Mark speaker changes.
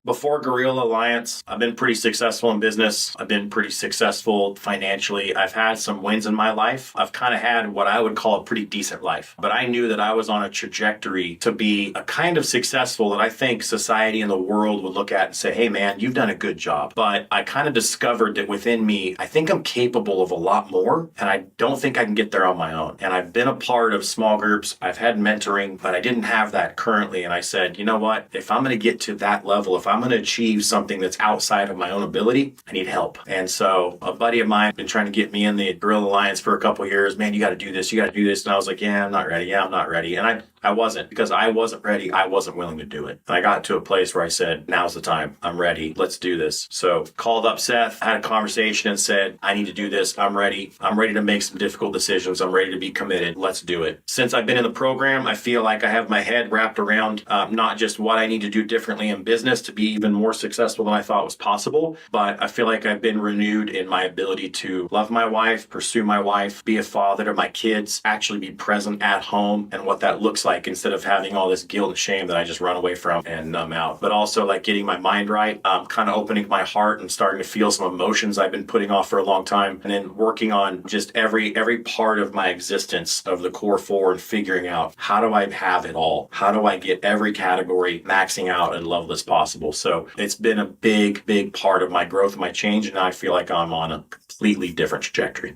Speaker 1: Before Guerrilla Alliance, I've been pretty successful in business. I've been pretty successful financially. I've had some wins in my life. I've kind of had what I would call a pretty decent life. But I knew that I was on a trajectory to be a kind of successful that I think society and the world would look at and say, hey man, you've done a good job. But I kind of discovered that within me, I think I'm capable of a lot more. And I don't think I can get there on my own. And I've been a part of small groups. I've had mentoring, but I didn't have that currently. And I said, you know what? If I'm going to get to that level, if I'm going to achieve something that's outside of my own ability, I need help. And so a buddy of mine had been trying to get me in the Guerrilla Alliance for a couple of years. Man, you got to do this. You got to do this. And I was like, yeah, I'm not ready. Yeah, I'm not ready. And I wasn't, because I wasn't ready. I wasn't willing to do it. And I got to a place where I said, now's the time. I'm ready. Let's do this. So called up Seth, had a conversation and said, I need to do this. I'm ready. I'm ready to make some difficult decisions. I'm ready to be committed. Let's do it. Since I've been in the program, I feel like I have my head wrapped around not just what I need to do differently in business to be even more successful than I thought was possible, but I feel like I've been renewed in my ability to love my wife, pursue my wife, be a father to my kids, actually be present at home and what that looks like instead of having all this guilt and shame that I just run away from and numb out. But also like getting my mind right, kind of opening my heart and starting to feel some emotions I've been putting off for a long time, and then working on just every part of my existence of the core four and figuring out how do I have it all? How do I get every category maxing out and level as possible? So it's been a big part of my growth and my change, and now I feel like I'm on a completely different trajectory.